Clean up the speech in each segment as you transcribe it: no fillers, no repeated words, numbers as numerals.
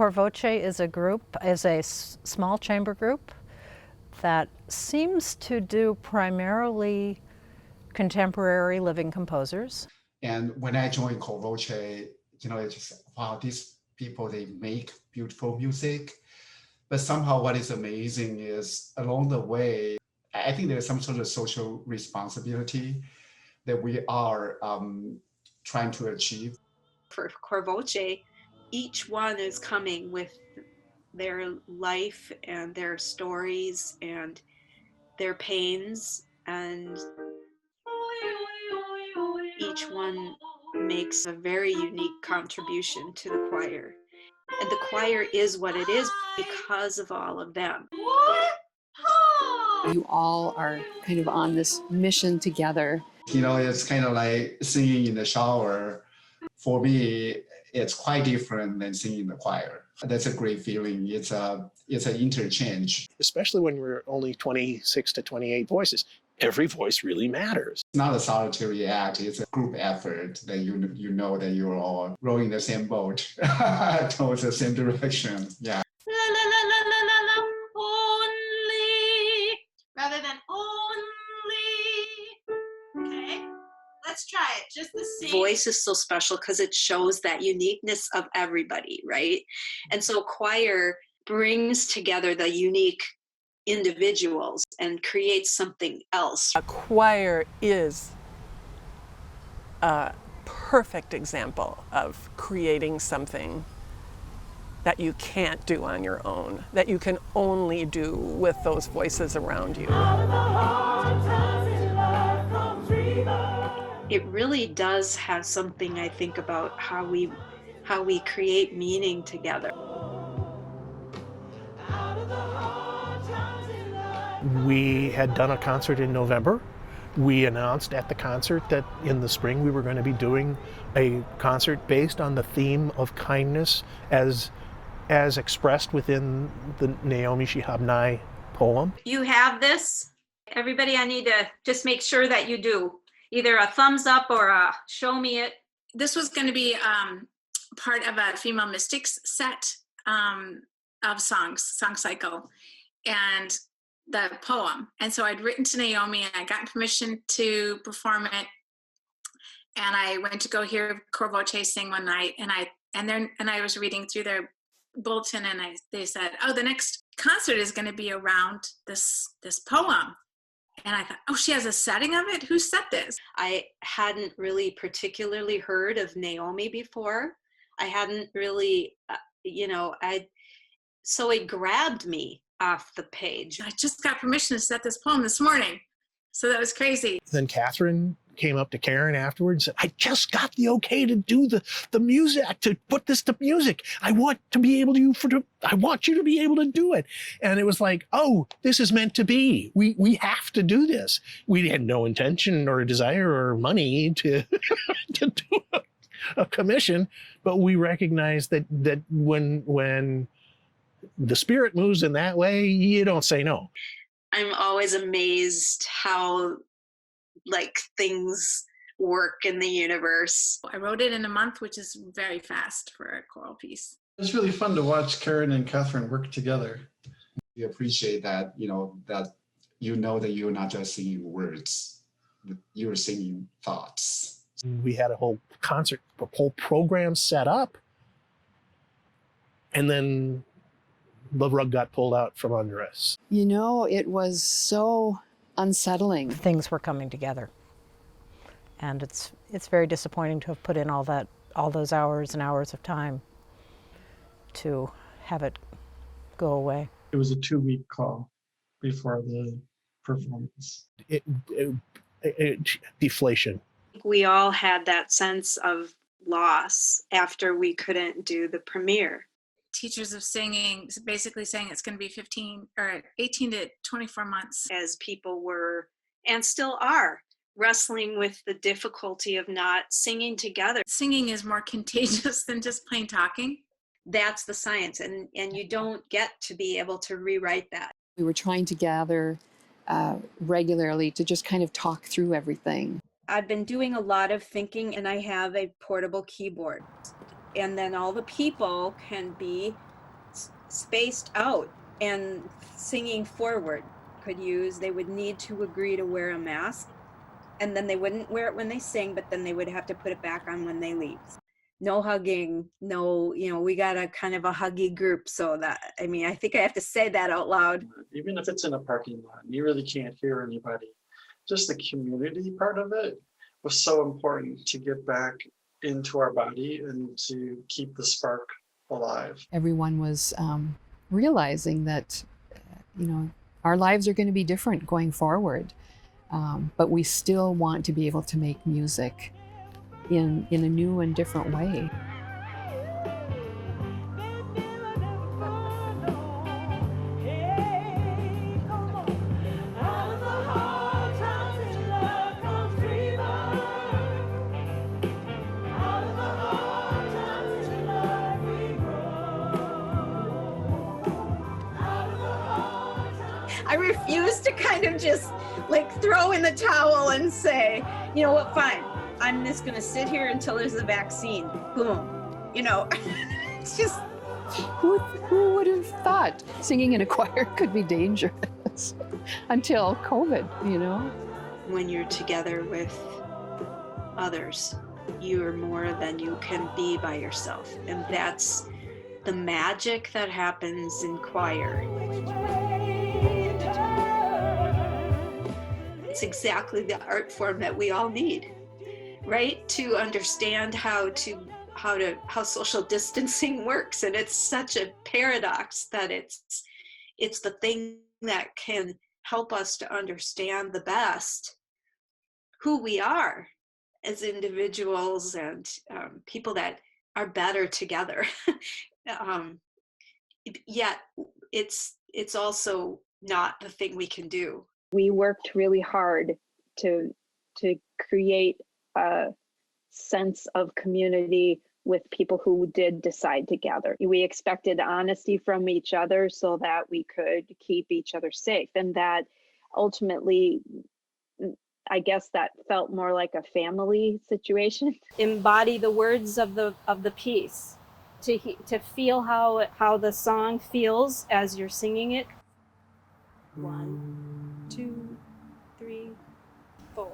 CorVoce is a small chamber group that seems to do primarily contemporary living composers. And when I joined CorVoce, it's just, wow, these people, they make beautiful music. But somehow what is amazing is along the way, I think there's some sort of social responsibility that we are trying to achieve. For CorVoce, each one is coming with their life and their stories and their pains, and each one makes a very unique contribution to the choir. And the choir is what it is because of all of them. You all are kind of on this mission together. It's kind of like singing in the shower. For me, it's quite different than singing in the choir. That's a great feeling. It's an interchange. Especially when we're only 26 to 28 voices. Every voice really matters. It's not a solitary act. It's a group effort that you know that you're all rowing the same boat towards the same direction. Yeah. La, la, la, la, la, la, la, only, rather than only. Okay, let's try it. Just the same. Voice is so special because it shows that uniqueness of everybody, right? And so choir brings together the unique individuals and creates something else. A choir is a perfect example of creating something that you can't do on your own, that you can only do with those voices around you. It really does have something, I think, about how we create meaning together. We had done a concert in November. We announced at the concert that in the spring we were going to be doing a concert based on the theme of kindness as expressed within the Naomi Shihab Nye poem. You have this? Everybody, I need to just make sure that you do. Either a thumbs up or a show me it. This was going to be part of a Female Mystics set of songs, song cycle, and the poem. And so I'd written to Naomi and I got permission to perform it. And I went to go hear CorVoce sing one night, and I was reading through their bulletin, and they said, oh, the next concert is going to be around this poem. And I thought, oh, she has a setting of it? Who set this? I hadn't really particularly heard of Naomi before. I hadn't really, so it grabbed me off the page. I just got permission to set this poem this morning. So that was crazy. Then Catherine came up to Karin afterwards and said, I just got the okay to do the music, to put this to music. I want you to be able to do it. And it was like, oh, this is meant to be. We have to do this. We had no intention or desire or money to do a commission, but we recognized that when the spirit moves in that way, you don't say no. I'm always amazed how things work in the universe. I wrote it in a month, which is very fast for a choral piece. It's really fun to watch Karin and Catherine work together. We appreciate that, that you're not just singing words, you're singing thoughts. We had a whole concert, a whole program set up, and then the rug got pulled out from under us. It was so unsettling. Things were coming together. And it's very disappointing to have put in all those hours and hours of time to have it go away. It was a 2-week call before the performance. Deflation. We all had that sense of loss after we couldn't do the premiere. Teachers of singing basically saying it's going to be 18 to 24 months. As people were, and still are, wrestling with the difficulty of not singing together. Singing is more contagious than just plain talking. That's the science, and you don't get to be able to rewrite that. We were trying to gather regularly to just kind of talk through everything. I've been doing a lot of thinking, and I have a portable keyboard. And then all the people can be spaced out and singing forward they would need to agree to wear a mask, and then they wouldn't wear it when they sing, but then they would have to put it back on when they leave. No hugging, no, we got a kind of a huggy group. So that, I think I have to say that out loud. Even if it's in a parking lot, you really can't hear anybody. Just the community part of it was so important to get back into our body and to keep the spark alive. Everyone was realizing that, our lives are going to be different going forward, but we still want to be able to make music in a new and different way. I refuse to kind of just throw in the towel and say, you know what, fine. I'm just going to sit here until there's a vaccine. Boom. It's just. Who would have thought singing in a choir could be dangerous until COVID, When you're together with others, you're more than you can be by yourself. And that's the magic that happens in choir. It's exactly the art form that we all need, right? To understand how social distancing works. And it's such a paradox that it's the thing that can help us to understand the best who we are as individuals and people that are better together. Yet it's also not the thing we can do. We worked really hard to create a sense of community with people who did decide to gather. We expected honesty from each other so that we could keep each other safe. And that ultimately, I guess that felt more like a family situation. Embody the words of the piece, to feel how the song feels as you're singing it. 1, 2, 3, 4.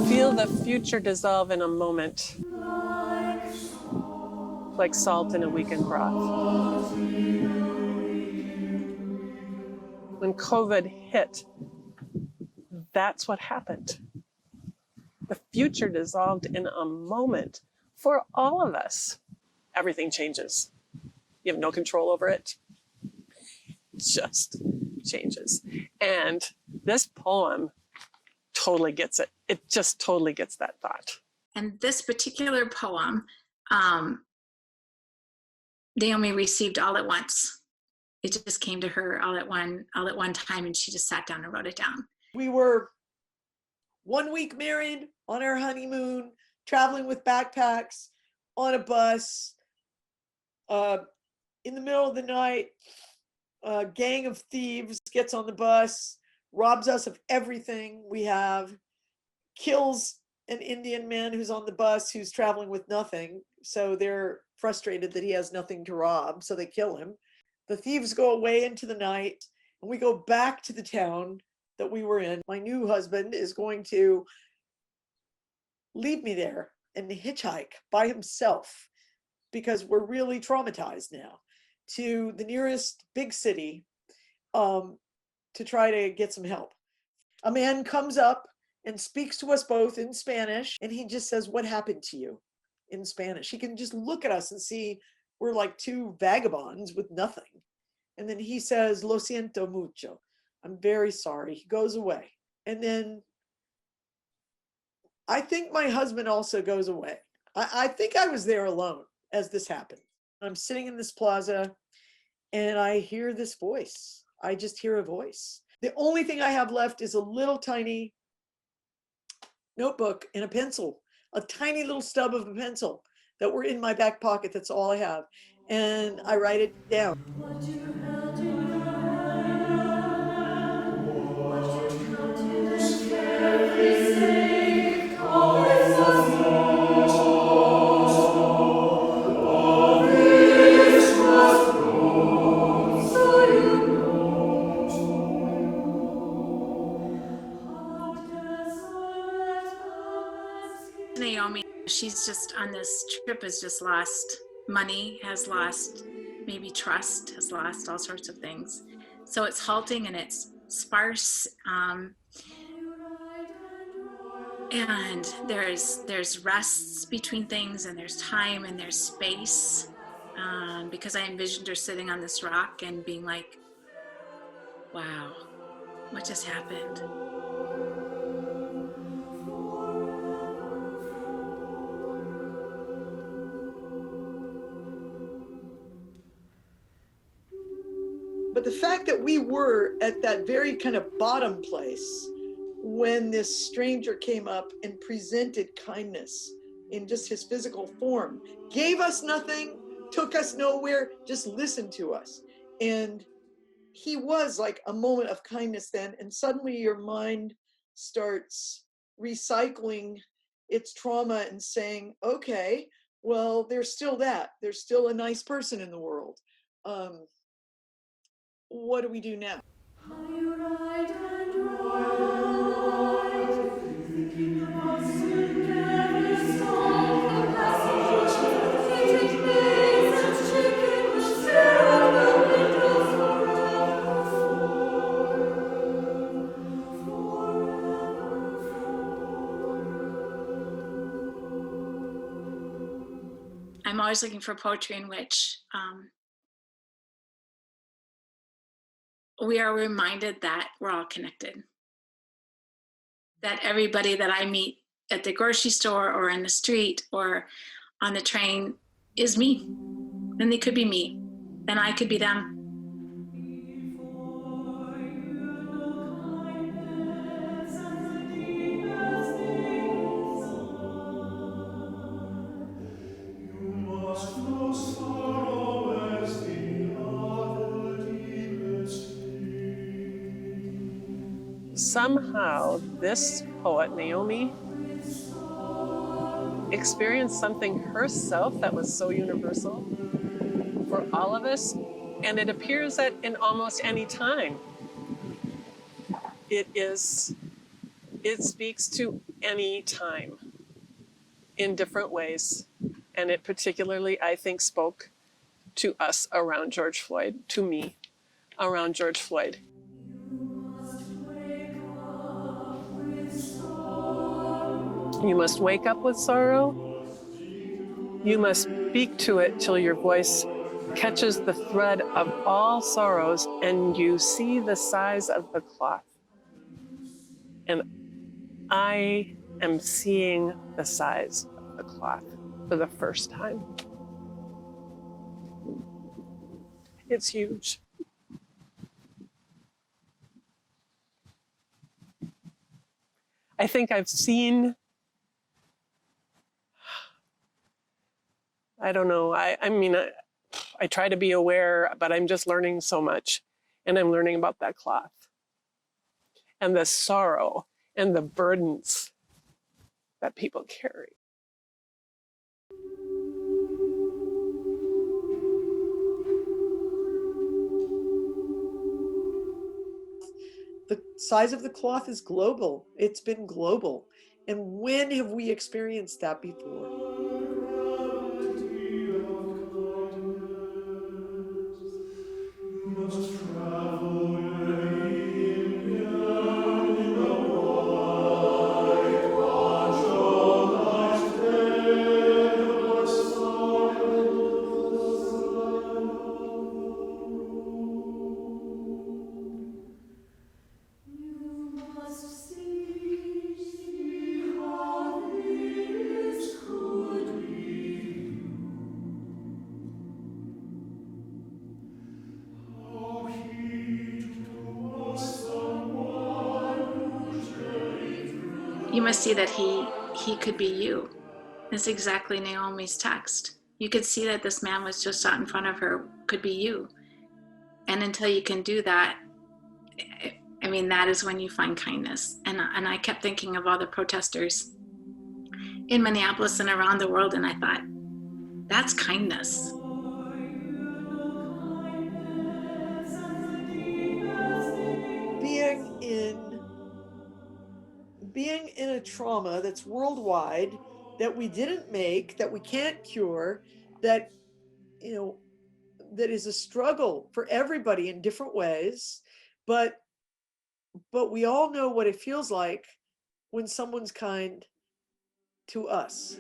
Feel the future dissolve in a moment, like salt in a weakened broth. When COVID hit, that's what happened. The future dissolved in a moment for all of us. Everything changes. You have no control over it. It just changes. And this poem totally gets it. It just totally gets that thought. And this particular poem, Naomi received all at once. It just came to her all at one time, and she just sat down and wrote it down. We were 1 week married, on our honeymoon, traveling with backpacks, on a bus. In the middle of the night, a gang of thieves gets on the bus, robs us of everything we have, kills an Indian man who's on the bus who's traveling with nothing. So they're frustrated that he has nothing to rob, so they kill him. The thieves go away into the night, and we go back to the town that we were in. My new husband is going to leave me there and hitchhike by himself because we're really traumatized now, to the nearest big city to try to get some help. A man comes up and speaks to us both in Spanish, and he just says, "What happened to you?" in Spanish. He can just look at us and see we're like two vagabonds with nothing. And then he says, "Lo siento mucho." I'm very sorry. He goes away. And then I think my husband also goes away. I think I was there alone as this happened. I'm sitting in this plaza and I hear this voice. I just hear a voice. The only thing I have left is a little tiny notebook and a pencil, a tiny little stub of a pencil that were in my back pocket. That's all I have. And I write it down. Naomi. She's just on this trip, has just lost money, has lost maybe trust, has lost all sorts of things. So it's halting and it's sparse. And there's rests between things, and there's time and there's space. Because I envisioned her sitting on this rock and being like, wow, what just happened? But the fact that we were at that very kind of bottom place when this stranger came up and presented kindness in just his physical form, gave us nothing, took us nowhere, just listened to us. And he was like a moment of kindness then. And suddenly your mind starts recycling its trauma and saying, okay, well, there's still that. There's still a nice person in the world. What do we do now? I'm always looking for poetry in which we are reminded that we're all connected. That everybody that I meet at the grocery store or in the street or on the train is me. Then they could be me. Then I could be them. Somehow, this poet, Naomi, experienced something herself that was so universal for all of us, and it appears that in almost any time, it speaks to any time in different ways, and it particularly, I think, spoke to us around George Floyd, to me, around George Floyd. You must wake up with sorrow. You must speak to it till your voice catches the thread of all sorrows and you see the size of the cloth. And I am seeing the size of the cloth for the first time. It's huge. I think I've seen, I don't know, I mean, I try to be aware, but I'm just learning so much. And I'm learning about that cloth and the sorrow and the burdens that people carry. The size of the cloth is global. It's been global. And when have we experienced that before? You must see that he could be you. That's exactly Naomi's text. You could see that this man was just out in front of her, could be you. And until you can do that, I mean, that is when you find kindness. And I kept thinking of all the protesters in Minneapolis and around the world, and I thought, that's kindness. Being in a trauma that's worldwide, that we didn't make, that we can't cure, that, you know, that is a struggle for everybody in different ways, but we all know what it feels like when someone's kind to us.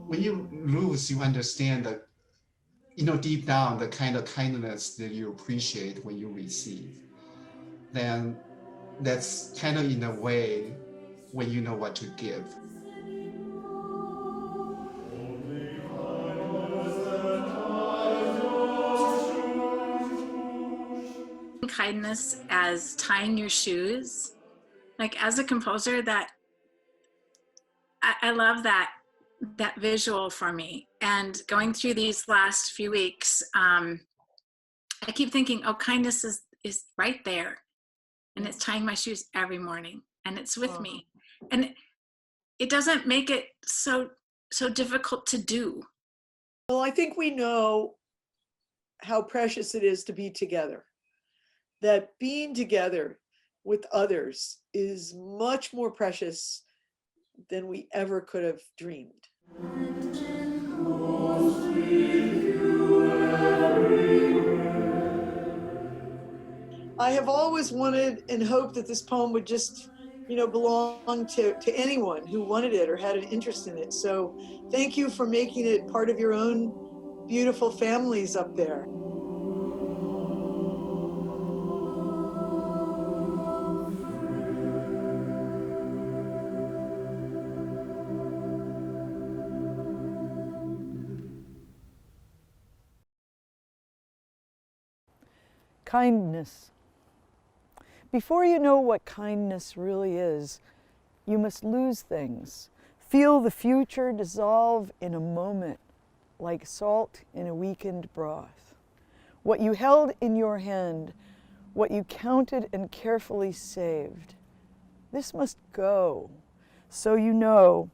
When you lose, you understand that, you know, deep down, the kind of kindness that you appreciate when you receive. Then that's kind of in a way when you know what to give. Kindness as tying your shoes. Like as a composer, that I love that visual for me. And going through these last few weeks, I keep thinking, oh, kindness is right there, and it's tying my shoes every morning, and it's with me, and it doesn't make it so difficult to do. Well, I think we know how precious it is to be together, that being together with others is much more precious than we ever could have dreamed. I have always wanted and hoped that this poem would just, you know, belong to anyone who wanted it or had an interest in it. So thank you for making it part of your own beautiful families up there. Kindness. Before you know what kindness really is, you must lose things. Feel the future dissolve in a moment, like salt in a weakened broth. What you held in your hand, what you counted and carefully saved, this must go, so you know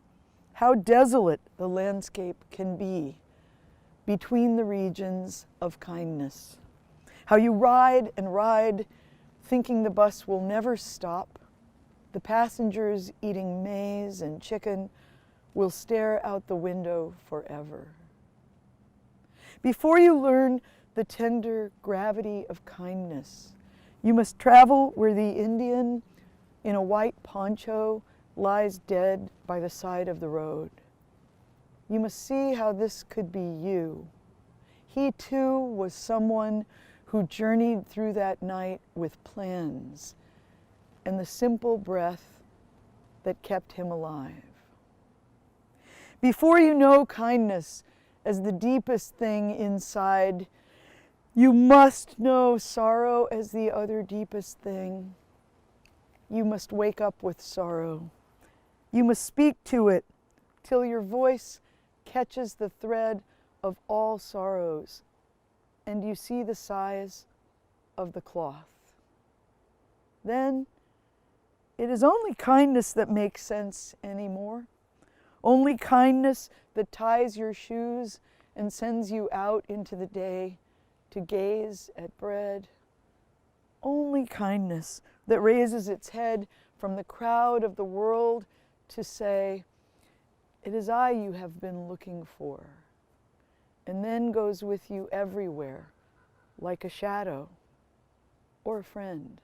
how desolate the landscape can be between the regions of kindness. How you ride and ride, thinking the bus will never stop. The passengers eating maize and chicken will stare out the window forever. Before you learn the tender gravity of kindness, you must travel where the Indian in a white poncho lies dead by the side of the road. You must see how this could be you. He too was someone who journeyed through that night with plans and the simple breath that kept him alive. Before you know kindness as the deepest thing inside, you must know sorrow as the other deepest thing. You must wake up with sorrow. You must speak to it till your voice catches the thread of all sorrows and you see the size of the cloth. Then it is only kindness that makes sense anymore. Only kindness that ties your shoes and sends you out into the day to gaze at bread. Only kindness that raises its head from the crowd of the world to say, "It is I you have been looking for," and then goes with you everywhere, like a shadow or a friend.